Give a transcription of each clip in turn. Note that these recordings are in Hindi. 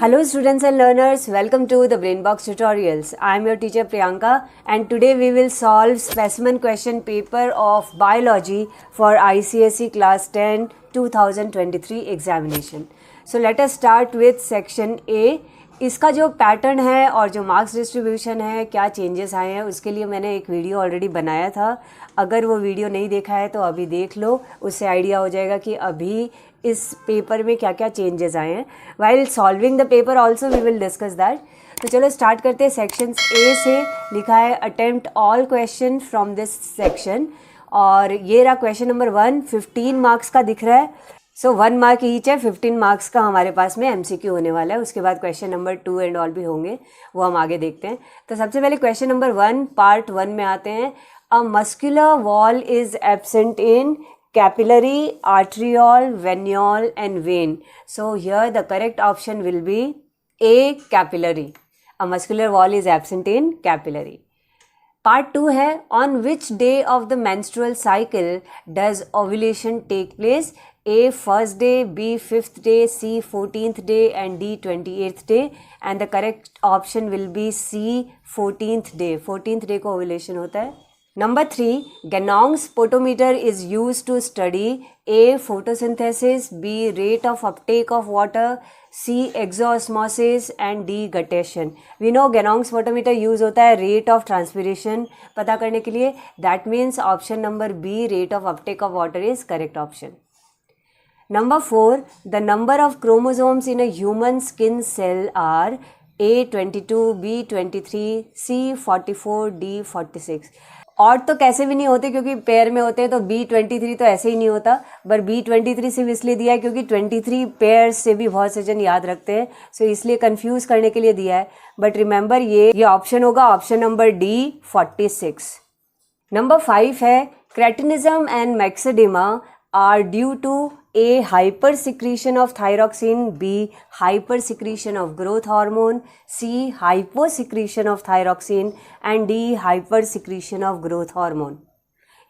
Hello students and learners, welcome to the BrainBox tutorials. I am your teacher Priyanka and today we will solve specimen question paper of biology for ICSE class 10 2023 examination. So let us start with section A. इसका जो पैटर्न है और जो मार्क्स डिस्ट्रीब्यूशन है, क्या चेंजेस आए हैं, उसके लिए मैंने एक वीडियो ऑलरेडी बनाया था. अगर वो वीडियो नहीं देखा है तो अभी देख लो, उससे आइडिया हो जाएगा कि अभी इस पेपर में क्या क्या चेंजेस आए हैं. While solving the paper also we will discuss that. तो चलो स्टार्ट करते हैं. सेक्शन ए से लिखा है attempt all question from this section और ये रहा क्वेश्चन नंबर 1. 15 मार्क्स का दिख रहा है. सो 1 मार्क ईच है. 15 मार्क्स का हमारे पास में MCQ होने वाला है. उसके बाद क्वेश्चन नंबर 2 एंड ऑल भी होंगे, वो हम आगे देखते हैं. तो सबसे पहले क्वेश्चन नंबर 1 पार्ट 1 में आते हैं. A muscular wall is absent in capillary, arteriole, venule and vein. So here the correct option will be A, capillary. A muscular wall is absent in capillary. Part 2 है on which day of the menstrual cycle does ovulation take place? A, first day, B, 5th day, C, 14th day and D, 28th day. And the correct option will be C, 14th day. 14th day को ovulation होता है. Number 3, Ganong's potometer is used to study A, photosynthesis, B, rate of uptake of water, C, exosmosis and D, guttation. We know Ganong's potometer use होता है rate of transpiration पता करने के लिए. That means option number B, rate of uptake of water is correct option. Number 4, the number of chromosomes in a human skin cell are A, 22, B, 23, C, 44, D, 46. और तो कैसे भी नहीं होते क्योंकि पेयर में होते हैं, तो B23 तो ऐसे ही नहीं होता. पर B23 सिर्फ इसलिए दिया है क्योंकि 23 पेयर से भी बहुत से जन याद रखते हैं, सो इसलिए कंफ्यूज करने के लिए दिया है. बट रिमेंबर ये ऑप्शन होगा ऑप्शन नंबर D, 46. नंबर 5 है cretinism and myxoedema are due to A, hypersecretion of thyroxine, B, hypersecretion of growth hormone, C, hyposecretion of thyroxine and D, hypersecretion of growth hormone.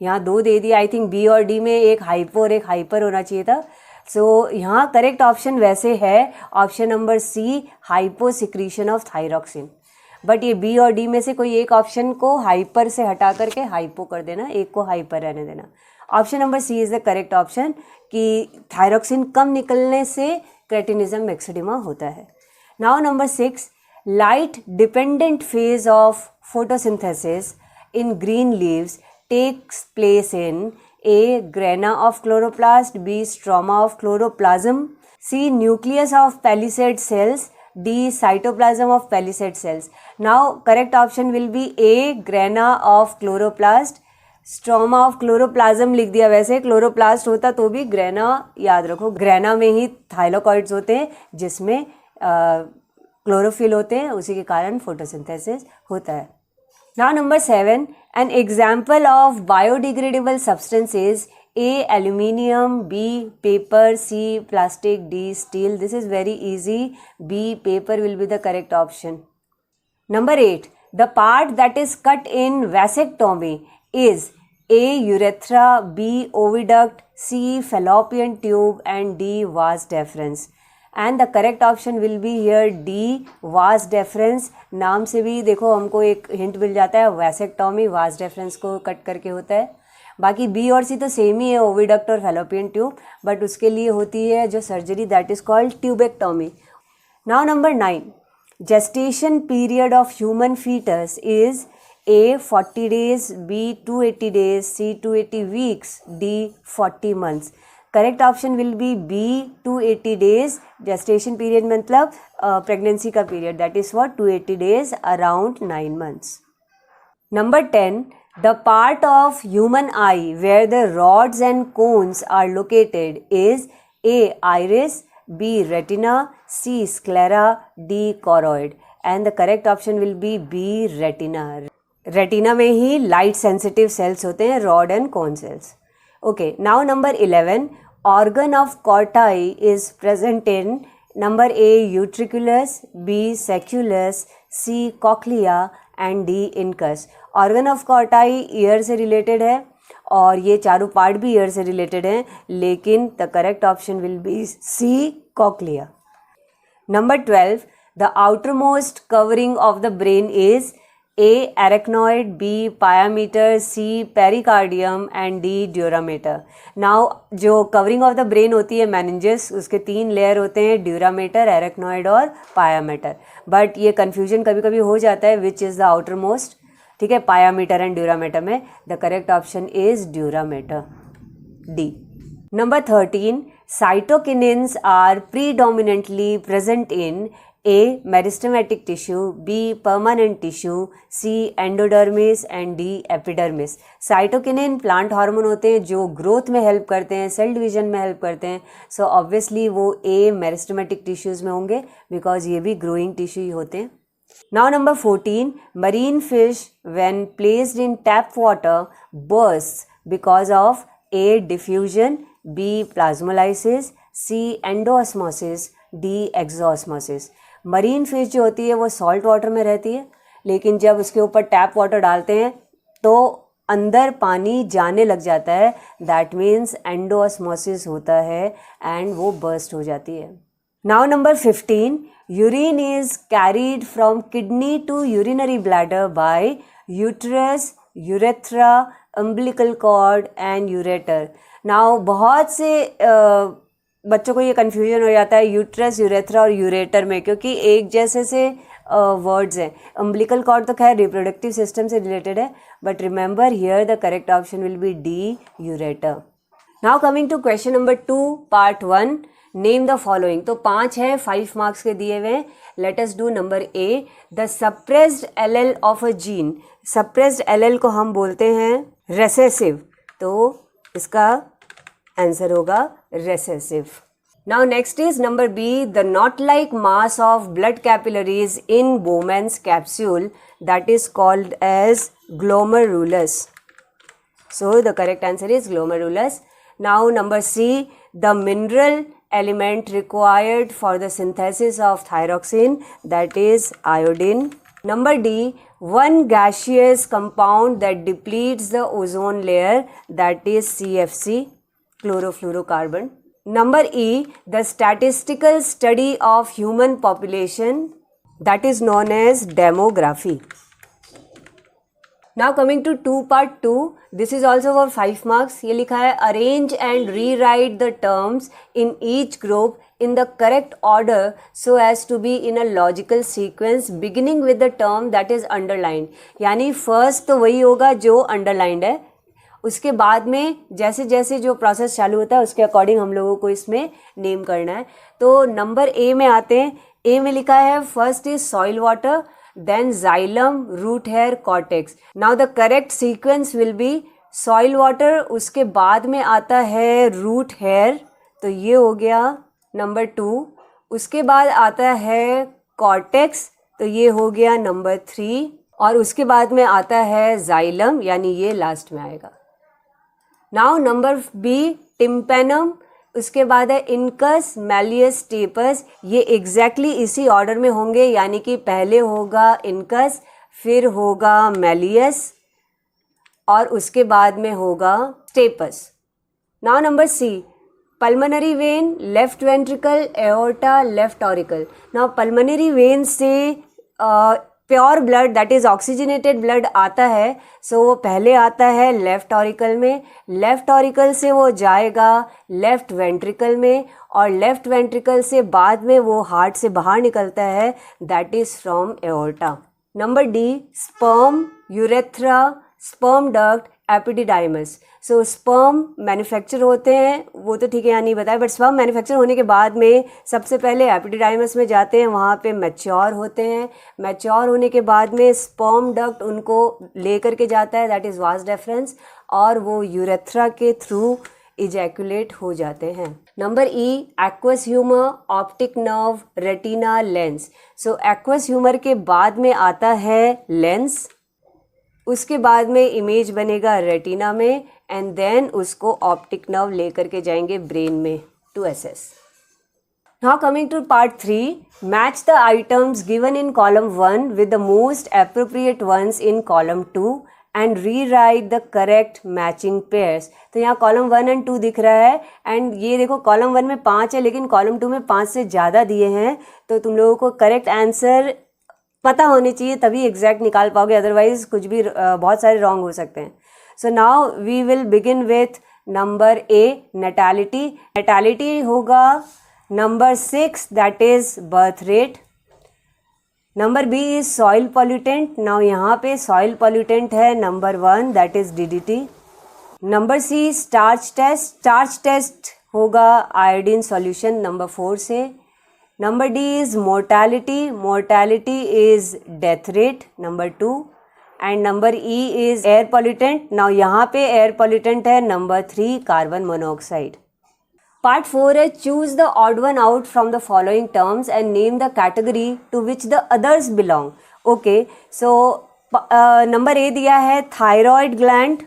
यहाँ दो दे दिया. आई थिंक बी और डी में एक हाइपो और एक हाइपर होना चाहिए था. सो यहाँ करेक्ट ऑप्शन वैसे है option number C, hyposecretion of thyroxine. But ये बी और डी में से कोई एक ऑप्शन को हाइपर से हटा करके हाइपो कर देना, एक को हाइपर रहने देना. Option number C is the correct option कि थायरॉक्सिन कम निकलने से क्रेटिनिज्म मैक्सेडेमा होता है. Now number 6, light dependent phase of photosynthesis in green leaves takes place in A, grana of chloroplast, B, stroma of chloroplasm, C, nucleus of palisade cells, D, cytoplasm of palisade cells. Now correct option will be A, grana of chloroplast. Stroma of chloroplast लिख दिया. वैसे क्लोरोप्लास्ट होता तो भी ग्रेना याद रखो. ग्रेना में ही थाइलोकॉइड्स होते हैं जिसमें क्लोरोफिल होते हैं, उसी के कारण फोटोसिंथेसिस होता है. Now number 7, an example of biodegradable substances A, aluminium, B, paper, C, plastic, D, steel. This is very easy. B, paper will be the correct option. Number 8, the part that is cut in vasectomy is A, urethra, B, oviduct, C, fallopian tube and D, vas deferens. And the correct option will be here D, vas deferens. नाम से भी देखो हमको एक हिंट मिल जाता है, वैसेक्टॉमी vas deferens को कट करके होता है. बाकी B और C तो सेम ही है, ओविडक्ट और फैलोपियन ट्यूब, बट उसके लिए होती है जो surgery that is called tubectomy. Now number 9, gestation period of human fetus is A, 40 days, B, 280 days, C, 280 weeks, D, 40 months. Correct option will be B, 280 days. Gestation period मतलब pregnancy का period, that is what 280 days, around 9 months. Number 10, the part of human eye where the rods and cones are located is A, iris, B, retina, C, sclera, D, choroid. And the correct option will be B, retina. Retina में ही लाइट सेंसिटिव सेल्स होते हैं, rod and cone cells. Okay, now number 11, organ of Corti is present in number A, यूट्रिकुलस, B, सेक्युलस, C, cochlea and D, incus. Organ of Corti year से रिलेटेड है और ये चारों पार्ट भी ईयर से रिलेटेड हैं, लेकिन the correct option will B C, cochlea. Number 12, the outermost covering of the brain is A. arachnoid, B. pyometer, C. pericardium and D. dura mater. Now जो covering of the brain होती है meninges, उसके 3 लेयर होते हैं, dura mater, arachnoid और pyometer. बट ये confusion कभी कभी हो जाता है which is the outermost. ठीक है, pyometer and dura mater में the correct option is dura mater, D. Number 13, cytokinins are predominantly present in A. meristematic tissue, B. permanent tissue, C. endodermis and D. epidermis. Cytokinin plant hormone होते हैं जो ग्रोथ में हेल्प करते हैं, सेल डिवीजन में हेल्प करते हैं. सो ऑब्वियसली वो A. मेरिस्टेमेटिक टिश्यूज़ में होंगे बिकॉज ये भी ग्रोइंग टिश्यू ही होते हैं. Now number 14, marine fish when placed in tap water bursts because of A. diffusion, B. plasmolysis, C. endoosmosis, D. exosmosis. Marine fish जो होती है वो सॉल्ट वाटर में रहती है, लेकिन जब उसके ऊपर टैप वाटर डालते हैं तो अंदर पानी जाने लग जाता है, दैट मीन्स एंडोऑस्मोसिस होता है एंड वो बर्स्ट हो जाती है. Now number 15, urine is carried from kidney to urinary bladder by uterus, urethra, umbilical cord and ureter. Now बहुत से बच्चों को ये कन्फ्यूजन हो जाता है यूट्रस, यूरेथ्रा और यूरेटर में, क्योंकि एक जैसे से वर्ड्स हैं. अम्बिलिकल कॉर्ड तो खैर रिप्रोडक्टिव सिस्टम से रिलेटेड है, but remember here the correct option will be D, ureter. Now coming to question number 2 part 1, name the following. तो 5 हैं, 5 मार्क्स के दिए हुए हैं. Let us do number A, the suppressed allele of a gene. Suppressed allele को हम बोलते हैं रेसेसिव, तो इसका आंसर होगा recessive. Now next is number B, the not like mass of blood capillaries in Bowman's capsule that is called as glomerulus. So the correct answer is glomerulus. Now number C, the mineral element required for the synthesis of thyroxine that is iodine. Number D, one gaseous compound that depletes the ozone layer that is CFC, chlorofluorocarbon. Number E, the statistical study of human population that is known as demography. Now coming to 2 part 2, this is also for 5 marks. ये लिखा है arrange and rewrite the terms in each group in the correct order so as to be in a logical sequence beginning with the term that is underlined. यानी first तो वही होगा जो underlined है, उसके बाद में जैसे जैसे जो प्रोसेस चालू होता है उसके अकॉर्डिंग हम लोगों को इसमें नेम करना है. तो नंबर ए में आते हैं. ए में लिखा है first is soil water, then xylem, root hair, cortex. Now the correct sequence will be soil water, उसके बाद में आता है root hair, तो ये हो गया नंबर 2. उसके बाद आता है cortex, तो ये हो गया नंबर 3. और उसके बाद में आता है xylem, यानी ये लास्ट में आएगा. Now नंबर B, tympanum, उसके बाद है इनकस, मैलियस, टेपस. ये एग्जैक्टली इसी ऑर्डर में होंगे, यानी कि पहले होगा इनकस, फिर होगा मैलियस और उसके बाद में होगा टेपस. Now number C, pulmonary vein, left ventricle, aorta, left auricle. Now pulmonary vein से pure blood that is oxygenated blood आता है, सो वो पहले आता है लेफ्ट ऑरिकल में. लेफ्ट ऑरिकल से वो जाएगा लेफ्ट वेंट्रिकल में और लेफ्ट वेंट्रिकल से बाद में वो हार्ट से बाहर निकलता है, that is from aorta. Number D, sperm, urethra, sperm duct, epididymis. So sperm manufacture होते हैं, वो तो ठीक है यहाँ नहीं बताया, बट स्पर्म मैन्युफैक्चर होने के बाद में सबसे पहले एपिडिडाइमस में जाते हैं, वहाँ पे मैच्योर होते हैं. मैच्योर होने के बाद में स्पर्म डक्ट उनको लेकर के जाता है, दैट इज़ वास डेफरेंस, और वो यूरेथ्रा के थ्रू इजैकुलेट हो जाते हैं. Number E, aqueous humour, optic nerve, retina, lens. So aqueous humour के बाद में आता है लेंस, उसके बाद में इमेज बनेगा रेटिना में एंड देन उसको ऑप्टिक नर्व लेकर के जाएंगे ब्रेन में to assess. Now coming to part 3, match the items given in column 1 with the most appropriate ones in column 2 and rewrite the correct matching pairs. तो यहाँ कॉलम 1 एंड 2 दिख रहा है एंड ये देखो कॉलम 1 में 5 है लेकिन कॉलम 2 में 5 से ज़्यादा दिए हैं, तो तुम लोगों को करेक्ट आंसर पता होने चाहिए तभी एग्जैक्ट निकाल पाओगे, अदरवाइज कुछ भी बहुत सारे रॉन्ग हो सकते हैं. So now we will begin with number A, natality. Natality होगा number 6, that is birth rate. Number B is soil pollutant. Now यहाँ पे सॉइल पॉल्यूटेंट है number 1, that is DDT. Number C starch test. Starch test होगा आयोडीन सॉल्यूशन नंबर 4 से. Number D is mortality. Mortality is death rate number 2. And number E is air pollutant. Now यहाँ पे एयर पॉल्यूटेंट है नंबर 3, कार्बन मोनोऑक्साइड. पार्ट 4 है choose the odd one out from the following terms and name the category to which the others belong. Okay, so number A दिया है thyroid gland,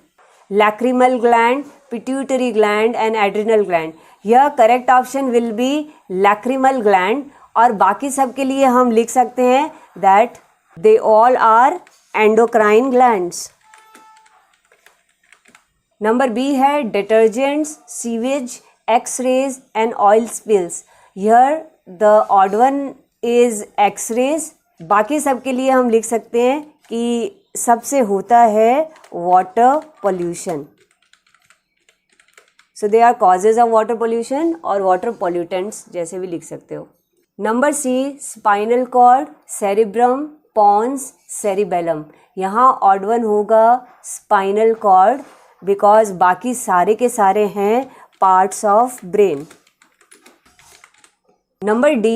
lacrimal gland, pituitary gland and adrenal gland. यह correct option will be lacrimal gland. और बाकी सब के लिए हम लिख सकते हैं that they all are endocrine glands. Number B है detergents, sewage, X-rays and oil spills. Here the odd one is X-rays. बाकी सब के लिए हम लिख सकते हैं कि सबसे होता है water pollution. So they are causes of water pollution और water pollutants जैसे भी लिख सकते हो. Number C spinal cord, cerebrum, pons, cerebellum. यहाँ odd one होगा spinal cord because बाकी सारे के सारे हैं parts of brain. Number D,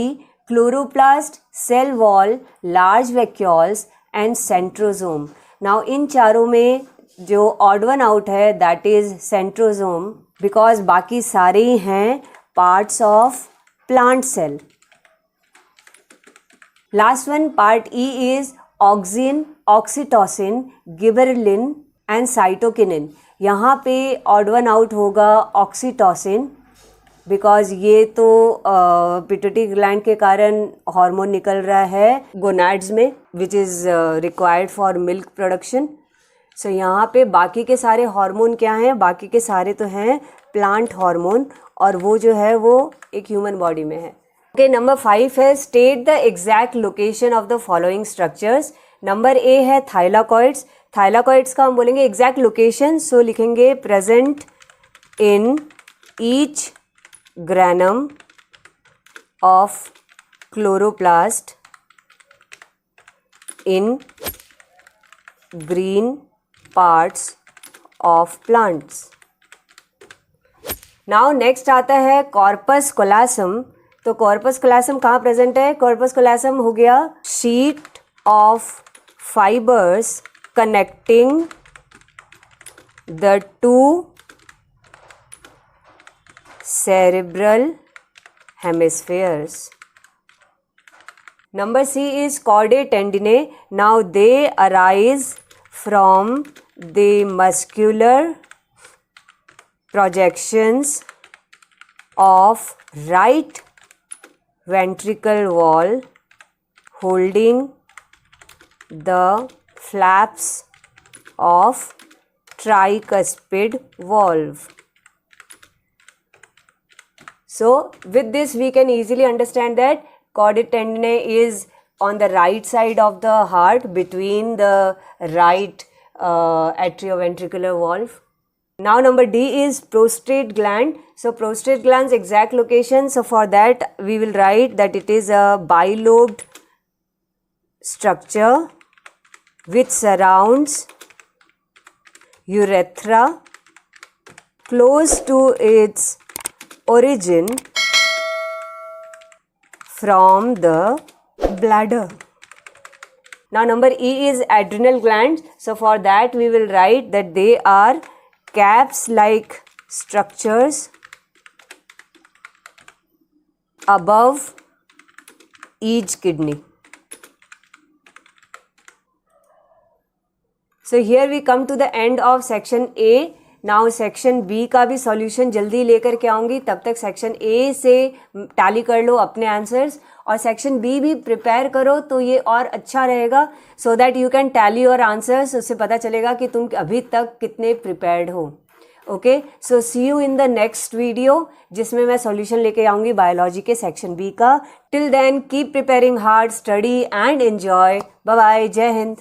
chloroplast, cell wall, large vacuoles and centrosome. Now इन चारों में जो odd one out है that is centrosome because बाकी सारे ही हैं parts of plant cell. Last one part E is auxin, oxytocin, gibberellin and cytokinin. यहाँ पे ऑड वन आउट होगा ऑक्सीटोसिन बिकॉज ये तो पिट्यूटरी ग्लैंड के कारण हार्मोन निकल रहा है गोनाड्स में which is required for milk production. So यहाँ पे बाकी के सारे हार्मोन क्या हैं, बाकी के सारे तो हैं प्लांट हार्मोन और वो जो है वो एक ह्यूमन बॉडी में है. ओके, नंबर 5 है state the exact location of the following structures. Number A है थाइलाकॉइड्स. थाइलाकॉइड्स का हम बोलेंगे एग्जैक्ट लोकेशन, सो लिखेंगे present in each granum of chloroplast in green parts of plants. Now next आता है कॉर्पस कोलासम. तो कॉर्पस कोलासम कहाँ प्रेजेंट है? कॉर्पस कोलासम हो गया sheet of fibres connecting the two cerebral hemispheres. Number C is chordae tendineae. Now they arise from the muscular projections of right ventricle wall holding the flaps of tricuspid valve. So with this we can easily understand that chordae tendineae is on the right side of the heart between the right atrioventricular valve. Now number D is prostate gland. So prostate gland's exact location, so for that we will write that it is a bilobed structure which surrounds urethra close to its origin from the bladder. Now number E is adrenal glands. So for that we will write that they are caps-like structures above each kidney. So here we come to the end of section A. Now section B का भी सॉल्यूशन जल्दी लेकर के आऊँगी, तब तक सेक्शन ए से टैली कर लो अपने आंसर्स और सेक्शन बी भी प्रिपेयर करो तो ये और अच्छा रहेगा, so that you can tally your answers. उससे पता चलेगा कि तुम अभी तक कितने प्रिपेयर्ड हो। Okay, so see you in the next video जिसमें मैं सॉल्यूशन लेके आऊँगी बायोलॉजी के सेक्शन बी का। Till then keep preparing hard, study and enjoy. Bye bye, जय हिंद।